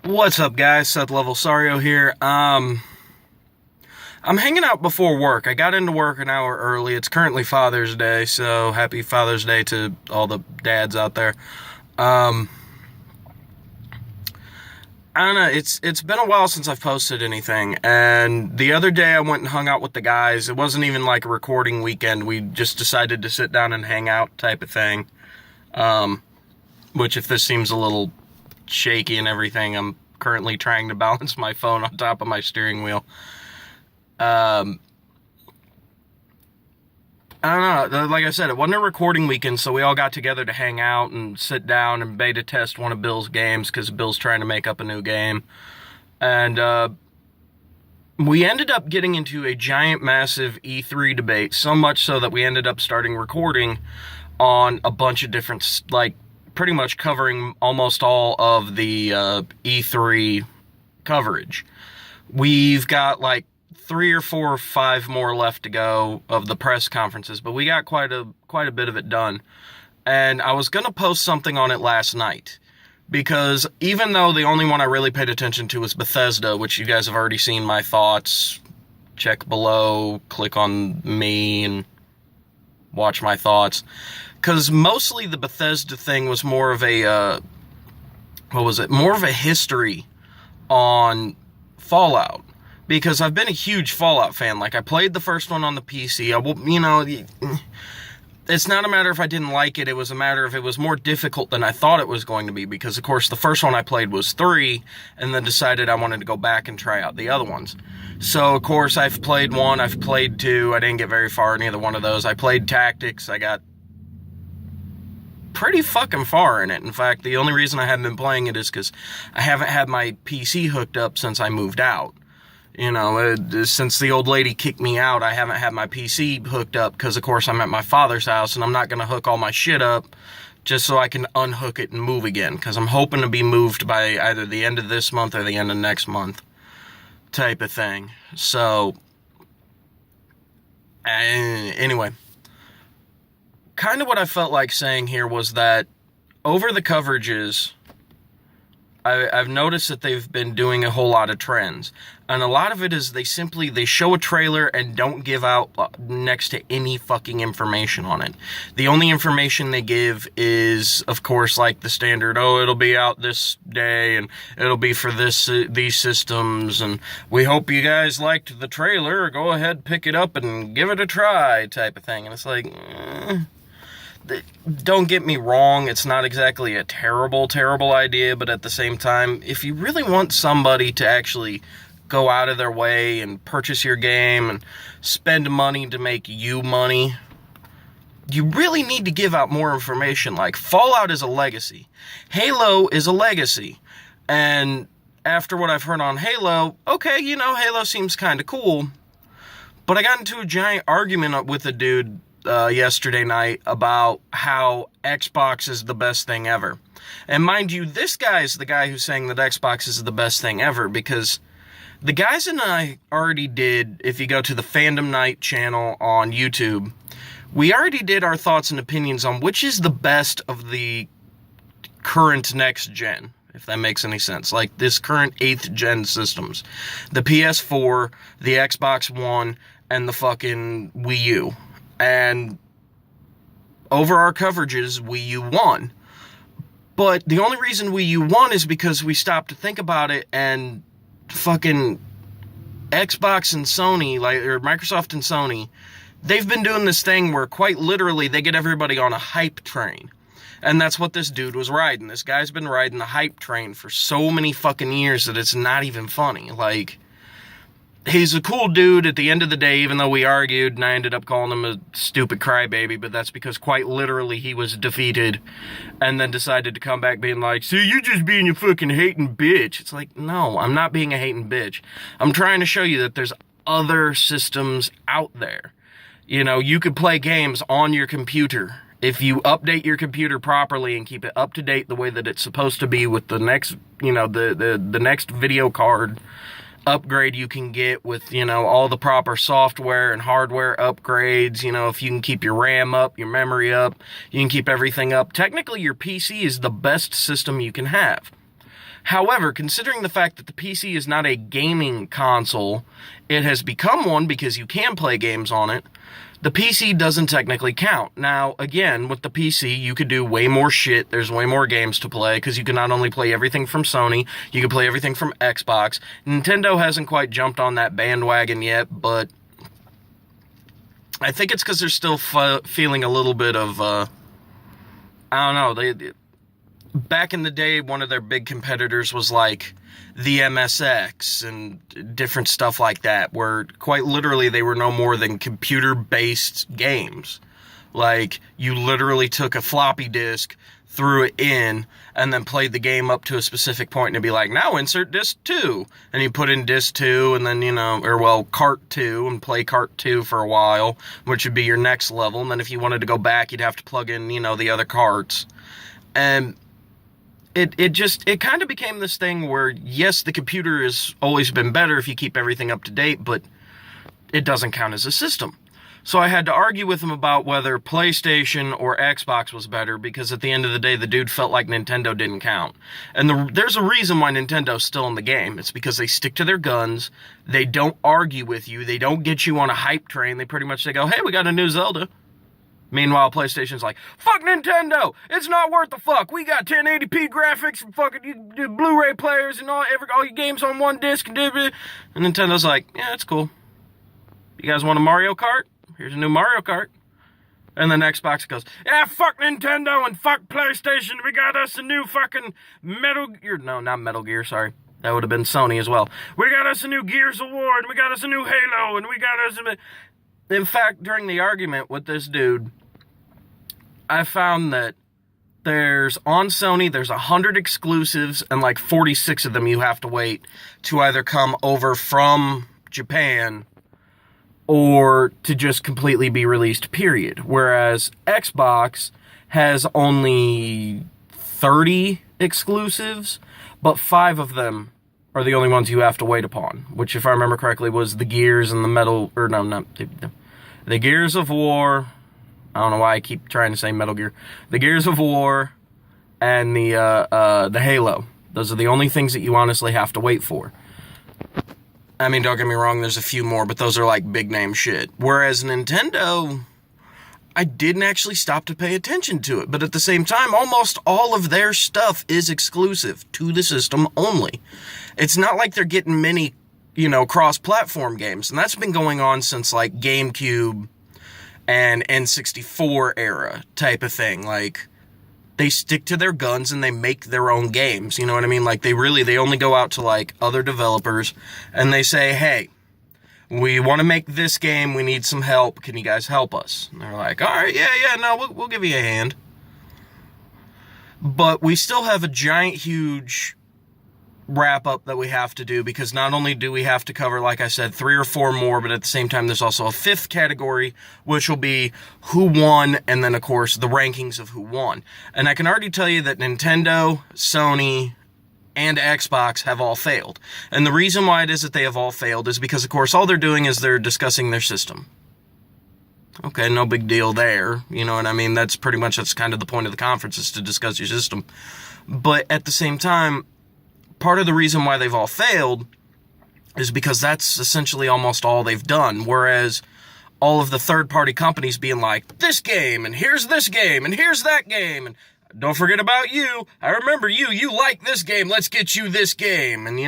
What's up, guys? Seth Level Sario here. I'm hanging out before work. I got into work an hour early. It's currently Father's Day, so happy Father's Day to all the dads out there. Um, I don't know. It's been a while since I've posted anything, and the other day I went and hung out with the guys. It wasn't even like a recording weekend. We just decided to sit down and hang out, type of thing. Um, which, if this seems a little shaky and everything, I'm currently trying to balance my phone on top of my steering wheel. Um, I don't know. Like I said, it wasn't a recording weekend, so we all got together to hang out and sit down and beta test one of Bill's games because Bill's trying to make up a new game. And we ended up getting into a giant, massive E3 debate, so much so that we ended up starting recording on a bunch of different, like, pretty much covering almost all of the E3 coverage. We've got like 3 or 4 or 5 more left to go of the press conferences, but we got quite a bit of it done. And I was gonna post something on it last night because even though the only one I really paid attention to was Bethesda, which you guys have already seen my thoughts, check below, click on me and watch my thoughts. Because mostly the Bethesda thing was more of a, more of a history on Fallout. Because I've been a huge Fallout fan. Like, I played the first one on the PC. It's not a matter if I didn't like it. It was a matter of it was more difficult than I thought it was going to be. Because, of course, the first one I played was 3, and then decided I wanted to go back and try out the other ones. So, of course, I've played 1, I've played 2. I didn't get very far in either one of those. I played Tactics. I got pretty fucking far in it. In fact, the only reason I haven't been playing it is because I haven't had my PC hooked up since I moved out. Since the old lady kicked me out, I haven't had my PC hooked up because, of course, I'm at my father's house, and I'm not going to hook all my shit up just so I can unhook it and move again, because I'm hoping to be moved by either the end of this month or the end of next month, type of thing. So, anyway, kind of what I felt like saying here was that over the coverages, I've noticed that they've been doing a whole lot of trends. And a lot of it is they show a trailer and don't give out next to any fucking information on it. The only information they give is, of course, like the standard, it'll be out this day, and it'll be for these systems, and we hope you guys liked the trailer, go ahead, pick it up, and give it a try, type of thing. And it's like, don't get me wrong, it's not exactly a terrible idea, but at the same time, if you really want somebody to actually go out of their way and purchase your game and spend money to make you money, you really need to give out more information. Like, Fallout is a legacy. Halo is a legacy. And after what I've heard on Halo, okay, Halo seems kind of cool, but I got into a giant argument with a dude yesterday night about how Xbox is the best thing ever. And mind you, this guy is the guy who's saying that Xbox is the best thing ever, because the guys and I already did, if you go to the Fandom Night channel on YouTube, we already did our thoughts and opinions on which is the best of the current next gen, if that makes any sense. Like, this current 8th gen systems. The PS4, the Xbox One, and the fucking Wii U. And over our coverages, Wii U won. But the only reason Wii U won is because we stopped to think about it, and fucking Xbox and Sony, or Microsoft and Sony, they've been doing this thing where quite literally they get everybody on a hype train. And that's what this dude was riding. This guy's been riding the hype train for so many fucking years that it's not even funny. Like, he's a cool dude at the end of the day, even though we argued, and I ended up calling him a stupid crybaby, but that's because quite literally he was defeated, and then decided to come back being like, see, you're just being a fucking hating bitch. It's like, no, I'm not being a hating bitch. I'm trying to show you that there's other systems out there. You could play games on your computer. If you update your computer properly and keep it up to date the way that it's supposed to be with the next, the next video card upgrade you can get with, all the proper software and hardware upgrades. If you can keep your RAM up, your memory up, you can keep everything up. Technically, your PC is the best system you can have. However, considering the fact that the PC is not a gaming console, it has become one because you can play games on it. The PC doesn't technically count. Now, again, with the PC, you could do way more shit. There's way more games to play, because you can not only play everything from Sony, you can play everything from Xbox. Nintendo hasn't quite jumped on that bandwagon yet, but I think it's because they're still feeling a little bit of, I don't know, back in the day, one of their big competitors was like the MSX and different stuff like that, where quite literally they were no more than computer-based games. Like, you literally took a floppy disk, threw it in, and then played the game up to a specific point, and it'd be like, now insert disc 2. And you put in disc 2, and then, cart 2, and play cart 2 for a while, which would be your next level. And then if you wanted to go back, you'd have to plug in, the other carts. And it kind of became this thing where, yes, the computer has always been better if you keep everything up to date, but it doesn't count as a system. So I had to argue with him about whether PlayStation or Xbox was better, because at the end of the day, the dude felt like Nintendo didn't count. And there's a reason why Nintendo's still in the game. It's because they stick to their guns, they don't argue with you, they don't get you on a hype train, they pretty much go, hey, we got a new Zelda. Meanwhile, PlayStation's like, fuck Nintendo! It's not worth the fuck! We got 1080p graphics and fucking Blu-ray players and all your games on one disc and Nintendo's like, yeah, that's cool. You guys want a Mario Kart? Here's a new Mario Kart. And then Xbox goes, yeah, fuck Nintendo and fuck PlayStation. We got us a new fucking Metal Gear. No, not Metal Gear, sorry. That would have been Sony as well. We got us a new Gears of War, and we got us a new Halo, and we got us a... In fact, during the argument with this dude, I found that on Sony, there's 100 exclusives, and like 46 of them you have to wait to either come over from Japan or to just completely be released, period. Whereas Xbox has only 30 exclusives, but 5 of them are the only ones you have to wait upon, which, if I remember correctly, was the Gears and the Gears of War. I don't know why I keep trying to say Metal Gear. The Gears of War and the Halo. Those are the only things that you honestly have to wait for. I mean, don't get me wrong, there's a few more, but those are like big name shit. Whereas Nintendo, I didn't actually stop to pay attention to it. But at the same time, almost all of their stuff is exclusive to the system only. It's not like they're getting many, cross-platform games. And that's been going on since like GameCube and N64 era type of thing. Like, they stick to their guns and they make their own games, you know what I mean? Like, they only go out to like other developers and they say, hey, we want to make this game, we need some help, can you guys help us? And they're like, alright, yeah, no, we'll give you a hand. But we still have a giant, huge wrap-up that we have to do, because not only do we have to cover, like I said, 3 or 4 more, but at the same time there's also a 5th category, which will be who won, and then of course the rankings of who won. And I can already tell you that Nintendo, Sony, and Xbox have all failed. And the reason why it is that they have all failed is because, of course, all they're doing is they're discussing their system. Okay, no big deal there, you know what I mean? That's kind of the point of the conference, is to discuss your system. But at the same time, part of the reason why they've all failed is because that's essentially almost all they've done. Whereas all of the third-party companies being like, this game, and here's this game, and here's that game, and don't forget about you, I remember you like this game, let's get you this game, and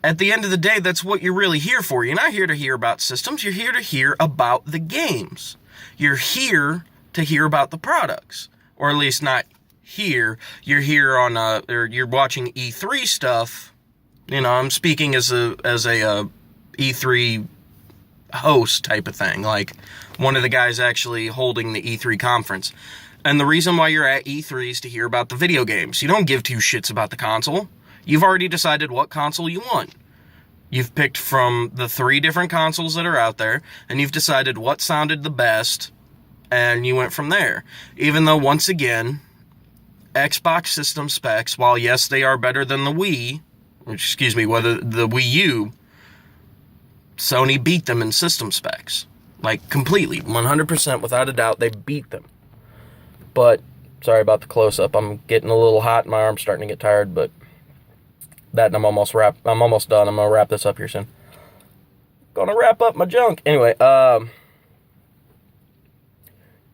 at the end of the day, that's what you're really here for. You're not here to hear about systems, you're here to hear about the games. You're here to hear about the products, or at least not here, you're here on or you're watching E3 stuff. I'm speaking as a E3 host type of thing, like one of the guys actually holding the E3 conference. And the reason why you're at E3 is to hear about the video games. You don't give 2 shits about the console. You've already decided what console you want. You've picked from the 3 different consoles that are out there, and you've decided what sounded the best, and you went from there. Even though, once again, Xbox system specs, while yes, they are better than the Wii, whether the Wii U, Sony beat them in system specs. Like, completely, 100%, without a doubt, they beat them. But, sorry about the close-up, I'm getting a little hot, my arm's starting to get tired, but That, and I'm almost done. I'm gonna wrap this up here soon. Gonna wrap up my junk. Anyway,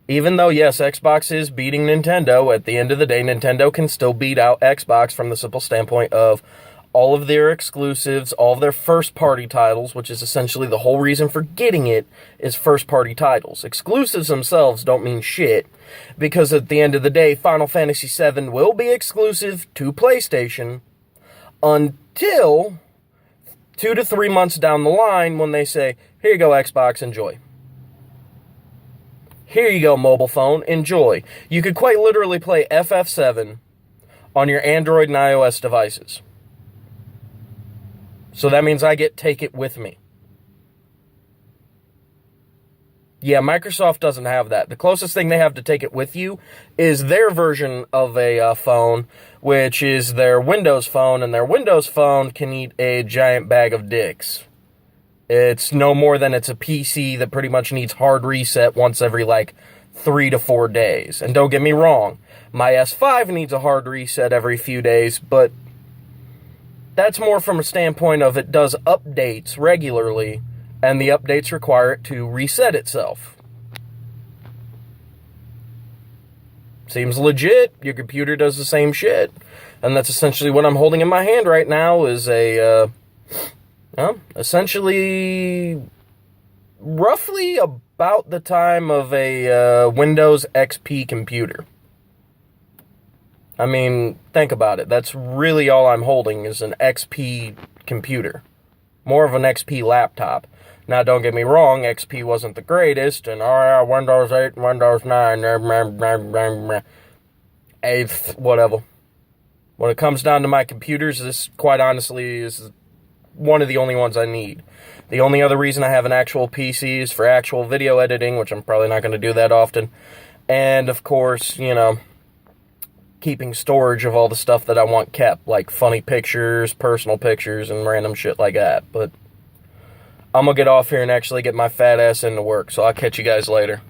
even though, yes, Xbox is beating Nintendo, at the end of the day, Nintendo can still beat out Xbox from the simple standpoint of all of their exclusives, all of their first-party titles, which is essentially the whole reason for getting it, is first-party titles. Exclusives themselves don't mean shit, because at the end of the day, Final Fantasy VII will be exclusive to PlayStation until 2 to 3 months down the line when they say, here you go, Xbox, enjoy. Here you go, mobile phone, enjoy. You could quite literally play FF7 on your Android and iOS devices. So that means I get Take It with me. Yeah, Microsoft doesn't have that. The closest thing they have to Take It with you is their version of a phone, which is their Windows phone, and their Windows phone can eat a giant bag of dicks. It's no more than it's a PC that pretty much needs hard reset once every, 3 to 4 days. And don't get me wrong, my S5 needs a hard reset every few days, but that's more from a standpoint of it does updates regularly, and the updates require it to reset itself. Seems legit. Your computer does the same shit. And that's essentially what I'm holding in my hand right now is essentially roughly about the time of a Windows XP computer. I mean, think about it. That's really all I'm holding is an XP computer. More of an XP laptop. Now, don't get me wrong, XP wasn't the greatest, and Windows 8, Windows 9, whatever. When it comes down to my computers, this, quite honestly, is one of the only ones I need. The only other reason I have an actual PC is for actual video editing, which I'm probably not going to do that often. And, of course, keeping storage of all the stuff that I want kept, like funny pictures, personal pictures, and random shit like that. But I'm going to get off here and actually get my fat ass into work, so I'll catch you guys later.